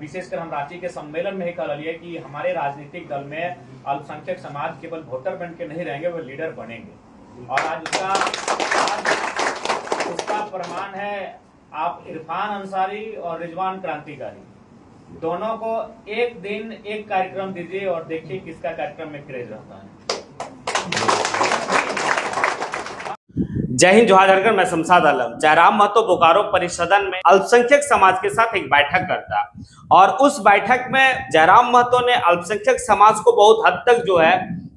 विशेषकर हम रांची के सम्मेलन में ही कह रही है कि हमारे राजनीतिक दल में अल्पसंख्यक समाज केवल वोटर बन के नहीं रहेंगे, वो लीडर बनेंगे। और आज उसका प्रमाण है आप इरफान अंसारी और रिजवान क्रांतिकारी दोनों को एक दिन एक कार्यक्रम दीजिए और देखिए किसका कार्यक्रम में क्रेज रहता है। जय हिंद, जोहार झारखंड। मैं शमशाद आलम। जयराम महतो बोकारो परिसदन में अल्पसंख्यक समाज के साथ एक बैठक करता और उस बैठक में जयराम महतो ने अल्पसंख्यक समाज को बहुत हद तक जो है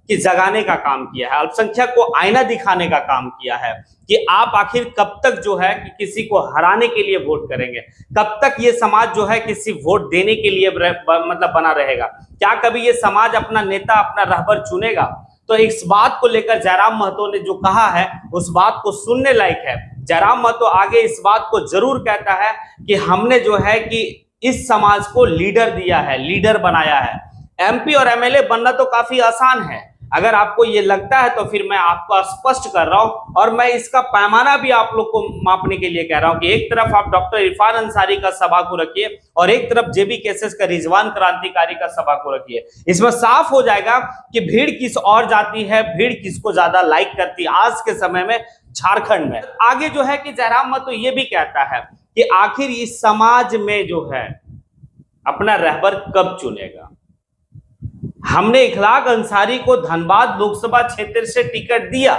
कि जगाने का काम किया है, अल्पसंख्यक को आईना दिखाने का काम किया है कि आप आखिर कब तक जो है कि किसी को हराने के लिए वोट करेंगे, कब तक ये समाज जो है किसी वोट देने के लिए मतलब बना रहेगा, क्या कभी ये समाज अपना नेता, अपना रहबर चुनेगा। तो इस बात को लेकर जयराम महतो ने जो कहा है उस बात को सुनने लायक है। जयराम महतो आगे इस बात को जरूर कहता है कि हमने जो है कि इस समाज को लीडर दिया है, लीडर बनाया है। एमपी और एमएलए बनना तो काफी आसान है, अगर आपको ये लगता है तो फिर मैं आपको स्पष्ट कर रहा हूं और मैं इसका पैमाना भी आप लोग को मापने के लिए कह रहा हूं कि एक तरफ आप डॉक्टर इरफान अंसारी का सभा को रखिए और एक तरफ जेबी केसेस का रिजवान क्रांतिकारी का सभा को रखिए। इसमें साफ हो जाएगा कि भीड़ किस और जाती है, भीड़ किसको ज्यादा लाइक करती है आज के समय में झारखंड में। आगे जो है कि जयराम महतो ये भी कहता है कि आखिर इस समाज में जो है अपना रहबर कब चुनेगा। हमने इखलाक अंसारी को धनबाद लोकसभा क्षेत्र से टिकट दिया,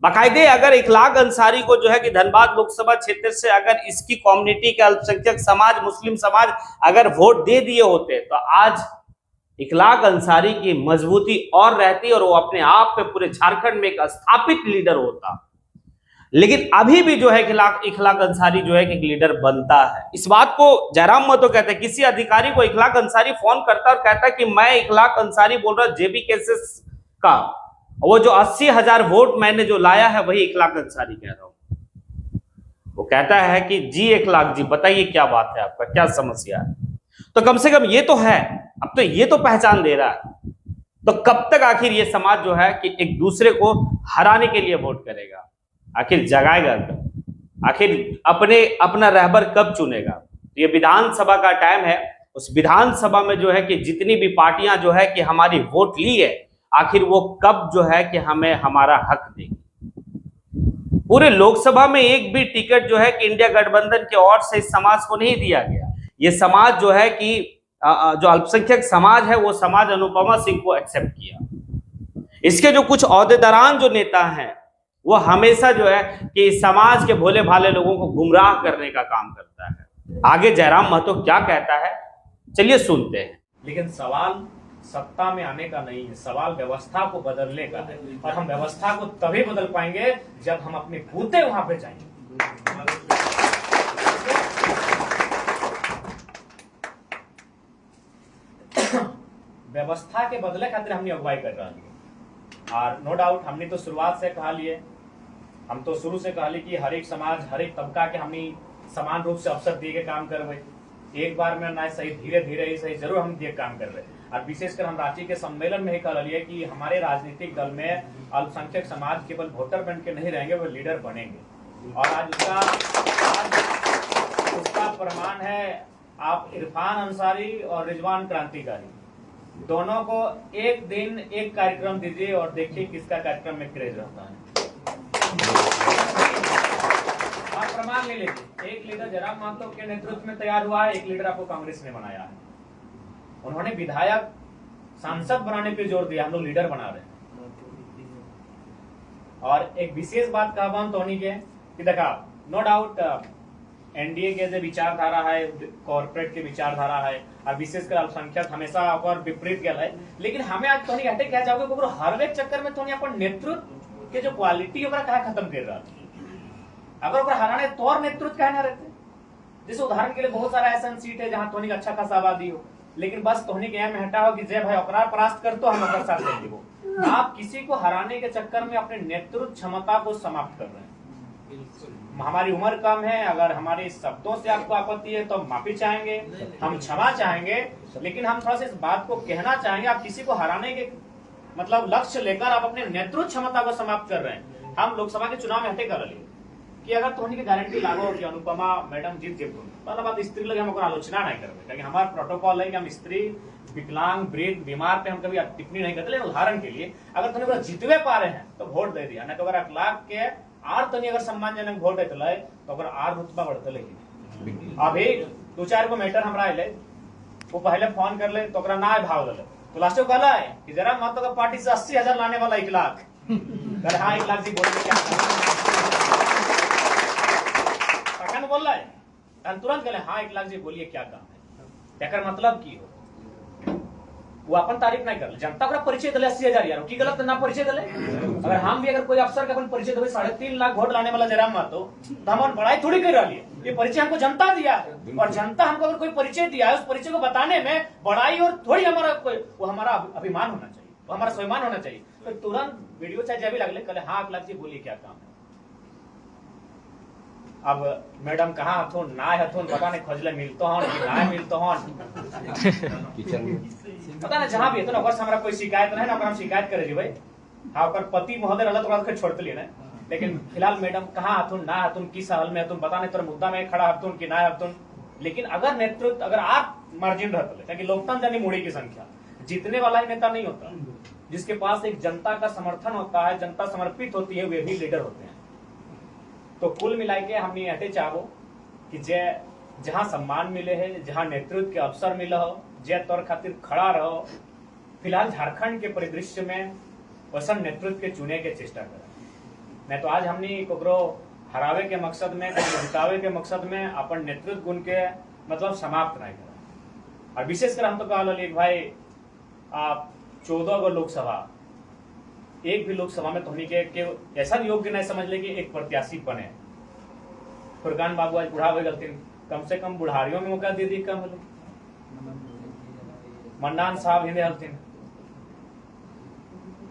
बाकायदे अगर इखलाक अंसारी को जो है कि धनबाद लोकसभा क्षेत्र से अगर इसकी कम्युनिटी के अल्पसंख्यक समाज, मुस्लिम समाज अगर वोट दे दिए होते तो आज इखलाक अंसारी की मजबूती और रहती और वो अपने आप पे पूरे झारखंड में एक स्थापित लीडर होता। लेकिन अभी भी जो है इखलाक अंसारी जो है कि एक लीडर बनता है। इस बात को जयराम महतो कहते हैं, किसी अधिकारी को इखलाक अंसारी फोन करता और कहता है कि मैं इखलाक अंसारी बोल रहा हूं जेबी केसेस का, वो जो 80,000 वोट मैंने जो लाया है वही इखलाक अंसारी कह रहा हूं। वो कहता है कि जी इखलाक जी बताइए क्या बात है, आपका क्या समस्या है। तो कम से कम ये तो है, अब तो ये तो पहचान दे रहा है। तो कब तक आखिर ये समाज जो है कि एक दूसरे को हराने के लिए वोट करेगा, आखिर जगाएगा कब, आखिर अपना रहबर कब चुनेगा। तो ये विधानसभा का टाइम है, उस विधानसभा में जो है कि जितनी भी पार्टियां जो है कि हमारी वोट ली है आखिर वो कब जो है कि हमें हमारा हक देगी। पूरे लोकसभा में एक भी टिकट जो है कि इंडिया गठबंधन के ओर से इस समाज को नहीं दिया गया। ये समाज जो है कि जो अल्पसंख्यक समाज है वो समाज अनुपमा सिंह को एक्सेप्ट किया। इसके जो कुछ ओहदेदारान जो नेता हैं वो हमेशा जो है कि समाज के भोले भाले लोगों को गुमराह करने का काम करता है। आगे जयराम महतो क्या कहता है चलिए सुनते हैं। लेकिन सवाल सत्ता में आने का नहीं है, सवाल व्यवस्था को बदलने का है और हम व्यवस्था को तभी बदल पाएंगे जब हम अपने बूते वहां पे जाएंगे। व्यवस्था के बदले खातिर हमने अगुवाई कर रहा है और नो डाउट हमने तो शुरुआत से कहा लिए, हम तो शुरू से कहली कि हर एक समाज, हर एक तबका के हमने समान रूप से अवसर दिए के काम करवे। एक बार में ना सही, धीरे धीरे ही सही, जरूर हम दिए काम कर रहे। और विशेषकर हम रांची के सम्मेलन में ही कह रही है कि हमारे राजनीतिक दल में अल्पसंख्यक समाज केवल वोटर बन के नहीं रहेंगे, वो लीडर बनेंगे। और आज उसका प्रमाण है आप इरफान अंसारी और रिजवान क्रांतिकारी दोनों को एक दिन एक कार्यक्रम दीजिए और देखिए किसका कार्यक्रम में क्रेज रहता है। आप प्रमाण ले लीजिए, एक लीडर जयराम महतो के नेतृत्व में तैयार हुआ है, एक लीडर आपको कांग्रेस ने बनाया है। उन्होंने विधायक, सांसद बनाने पे जोर दिया, हम लोग लीडर बना रहे हैं। और एक विशेष बात कहा धोनी के कि देखा नो डाउट एनडीए के जो विचारधारा है, कॉर्पोरेट के विचारधारा है और विशेषकर अल्पसंख्यक हमेशा और विपरीत गया है। लेकिन हमें आज थोड़ी हटे क्या चाहोगे हर एक चक्कर में थोड़ी अपन नेतृत्व के जो क्वालिटी ओकरा कहा खत्म कर रहा था। अगर ओकरा हराने तो और नेतृत्व कहना रहते, जैसे उदाहरण के लिए बहुत सारा ऐसा सीट है जहां थोड़ी अच्छा खासा आबादी हो, लेकिन बस तोहनी के में हटा हो कि जय भाई ओकरा परास्त कर तो हम ओकरा साथ दे देबो। आप किसी को हराने के चक्कर में अपने नेतृत्व क्षमता को समाप्त कर रहे हैं। हमारी उम्र कम है, अगर हमारे शब्दों से आपको आपत्ति है तो हम माफी चाहेंगे, हम क्षमा चाहेंगे, लेकिन हम थोड़ा सा इस बात को कहना चाहेंगे आप किसी को हराने के मतलब लक्ष्य लेकर आप अपने नेतृत्व क्षमता को समाप्त कर रहे हैं। हम लोकसभा के चुनाव में हटे कर रहे कि अगर तोहनी के गारंटी लागो कि अनुपमा मैडम जीत जेबू तो बात स्त्री लगे हम ओकर आलोचना नहीं करबे, क्योंकि हमार प्रोटोकॉल है कि हम स्त्री, विकलांग, वृद्ध, बीमार पे हम कभी टिप्पणी नहीं करते। लेकिन उदाहरण के लिए अगर तुम जीतवे पा रहे हैं तो वोट दे दिया, नहीं तो अगर अखलाक के आर तनी अगर सम्मानजनक वोट देते तो अगर आर रुतबा बढ़ते लेकिन अभी 2-4 गो मैटर हमरा अले, वो पहले फोन कर ले तो ओकरा ना भाव दले तो लास्ट में कहला है कि जरा मत तो पार्टी से 80,000 लाने वाला 1 लाख अरे हाँ 1 लाख जी बोल क्या बोल रहा है, तुरंत कहले हाँ 1 लाख जी बोलिए क्या काम है। एकर मतलब की हो वो अपन तारीफ नहीं कर, जनता का परिचय दिले 80,000 यार की गलत ना परिचय दिले। अगर हम भी अगर कोई अफसर का अपन परिचय देवे 3.5 लाख वोट लाने वाला जयराम महतो तो हम बड़ाई थोड़ी कर रही है, ये परिचय हमको जनता दिया है और जनता हमको अगर कोई परिचय दिया है उस परिचय को बताने में बड़ाई और थोड़ी हमारा वो हमारा अभिमान होना चाहिए, वो हमारा स्वाभिमान होना चाहिए। तो तुरंत वीडियो चाहे जब भी लगले कहले हाँ 1 लाख जी बोलिए क्या काम है। अब मैडम कहाँ हथुन ना हथुन पता नहीं, खोजले मिलतो हन कि ना मिलतो हन पता नहीं, जहां भी है तो ओकर से हमरा कोई शिकायत नहीं ना, ओकर हम शिकायत करे जी भाई। हाँ ओकर पति महोदय रहल तो ओकरा छोड़ते लिए ना, लेकिन फिलहाल मैडम कहाँ हथुन ना हथुन किस हाल में हथुन पता नहीं, तोर मुद्दा में खड़ा हथुन कि ना हथुन। लेकिन अगर नेतृत्व अगर आप मार्जिन रहते, क्योंकि लोकतंत्र यानी मुड़ी की संख्या, जीतने वाला ही नेता नहीं होता, जिसके पास एक जनता का समर्थन होता है, जनता समर्पित होती है, वे भी लीडर होते हैं। तो कुल मिला के हमने ऐसे चाहो कि जहां सम्मान मिले है, जहां नेतृत्व के अवसर मिले हो, जे तौर खातिर खड़ा रहो। फिलहाल झारखंड के परिदृश्य में वैसा नेतृत्व के चुने के चेष्टा करें, नहीं तो आज हमने कोकरो हरावे के मकसद में, जितावे के मकसद में अपन नेतृत्व गुण के मतलब समाप्त नहीं करें। और विशेषकर हम तो कहा भाई आप 14 गो लोकसभा, एक भी लोकसभा में धोनी के ऐसा योग्य नहीं समझ ले कि एक प्रत्याशी बने। फुरकान बाबू आज बुढ़ा हो गलती, कम से कम बुढ़ारियों में मौका दे दी कम हो। मन्नान साहब हिंदे हलथिन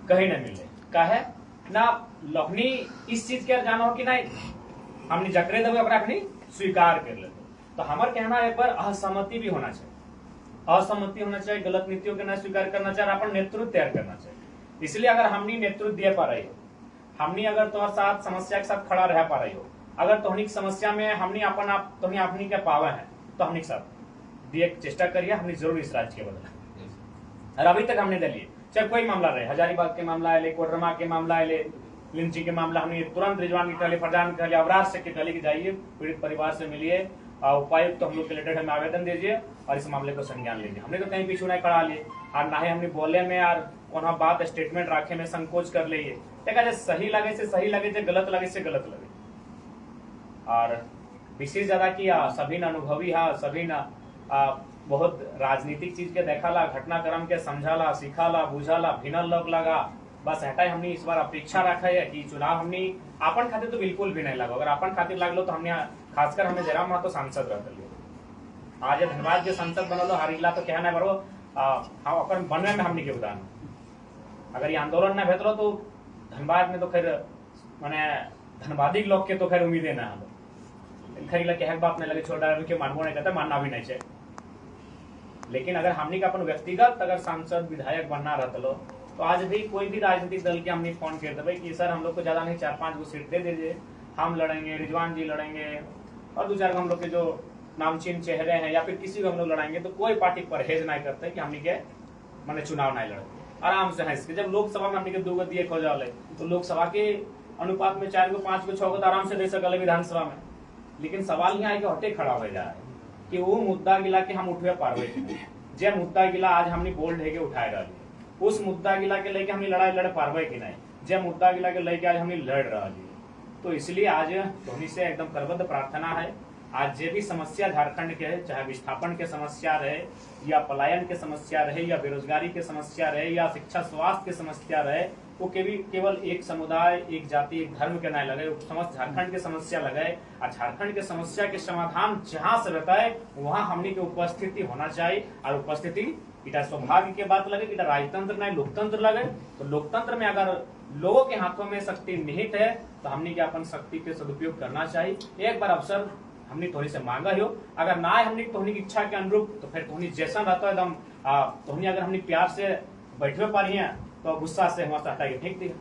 कहीं नहीं मिले, काहे ना लखनी इस चीज के जाना हो कि नहीं हमने जकरे देवे ओकरा अपनी स्वीकार कर ले। तो हमार कहना है पर असहमति भी होना चाहिए, असहमति होना चाहिए, गलत नीतियों के न स्वीकार करना चाहिए, अपन नेतृत्व तैयार करना चाहिए। इसलिए अगर हमने नेतृत्व दे पा रही हो, हमने अगर तुम्हारे साथ समस्या के साथ खड़ा रह पा रही हो, अगर तोहनी समस्या में हमने अपन आप तोहनी अपनी के पावे हैं तो हमने साथ दिए चेष्टा करिए, हमने जरूर इस राज्य के बदला। और अभी तक हमने दिलिए चाहे कोई मामला रहे, हजारीबाग के मामला है, कोडरमा के मामला है, लिंची के मामला, हमने तुरंत रिजवान की कहले, फरजान कहले, अवराज से कहले कि जाइए पीड़ित परिवार से मिलिए, उपायुक्त तो हम लोग के लेटर हमें आवेदन दीजिए और इस मामले को संज्ञान लीजिए। हमने तो कहीं पीछू नहीं खड़ा लिए और ना ही हमने बोले में और वहां बात स्टेटमेंट रखे में संकोच कर लिए। देखा सही लगे से सही लगे, गलत लगे से गलत लगे। और विशेष ज्यादा की सभी न अनुभवी हा, सभी न बहुत राजनीतिक चीज के देखाला, घटनाक्रम के समझाला, सिखाला, बुझाला, भिनल लोग लगा। बस हटाई हमने इस बार अपेक्षा रखा है कि चुनाव हमने अपन खातिर तो बिल्कुल भी नहीं लगा, अगर अपन खातिर लागलो तो हमने खासकर हमें जयराम महतो सांसद रहते आज धनबाद के सांसद बनलो हारिला तो कहना बरो हाँ अपन बनने में हमने के उदाहरण। अगर ये आंदोलन न भेटलो तो धनबाद में तो खैर माने धनबादी लोग के तो खैर उम्मीदें ना हलो, खैर कहे बात नहीं लगे छोटा के मानबो नहीं कहता, मानना भी नहीं चाहिए। लेकिन अगर हमने का अपन व्यक्तिगत अगर सांसद विधायक बनना रहता तो आज भी कोई भी राजनीतिक दल के हमने फोन कर देवे कि सर हम लोग को ज्यादा नहीं 4-5 गो सीट दे दीजिए, हम लड़ेंगे, रिजवान जी लड़ेंगे और 2-4 हम लोग के जो नामचीन चेहरे हैं या फिर किसी को हम लोग लड़ाएंगे, तो कोई पार्टी परहेज नहीं करते कि हमने के मैंने चुनाव नहीं लड़ेंगे, आराम से हंस के। जब लोकसभा में हमने के 2 गो दिए खो जाए तो लोकसभा के अनुपात में 4 गो 5 गो 6 गो तो आराम से दे सकल विधानसभा में। लेकिन सवाल यहाँ है कि हटे खड़ा हो जाए कि वो मुद्दा गिला के हम उठवे पारवे, जे मुद्दा गिला आज हमने बोल्ड है के उठाए रही, उस मुद्दा गिला के लेके हमने लड़ाई लड़ पारवे कि नहीं, जे मुद्दा गिला के लेके आज हमने लड़ रही। तो इसलिए आज धोनी से एकदम करबद्ध प्रार्थना है, आज जे भी समस्या झारखंड के है, चाहे विस्थापन के समस्या रहे या पलायन के समस्या रहे या बेरोजगारी के समस्या रहे या शिक्षा स्वास्थ्य के समस्या रहे, वो केवल एक समुदाय, एक जाति, एक धर्म के नहीं लगे, समस्त झारखंड के समस्या लगे। और झारखंड के समस्या के समाधान जहां से रहता है वहां हमने की उपस्थिति होना चाहिए। और उपस्थिति इटा सौभाग्य की बात लगे, इटा राजतंत्र नहीं लोकतंत्र लगे। तो लोकतंत्र में अगर लोगों के हाथों में शक्ति निहित है तो हमने क्या अपन शक्ति के सदुपयोग करना चाहिए। एक बार अवसर हमने तोहनी से मांगा हो, अगर ना हमने तोहनी की इच्छा के अनुरूप तो फिर तोहनी जैसा रहता है एकदम तोहनी अगर हमने प्यार से बैठे पा रही है तो गुस्सा से हमारा हटाइए, ठीक थी।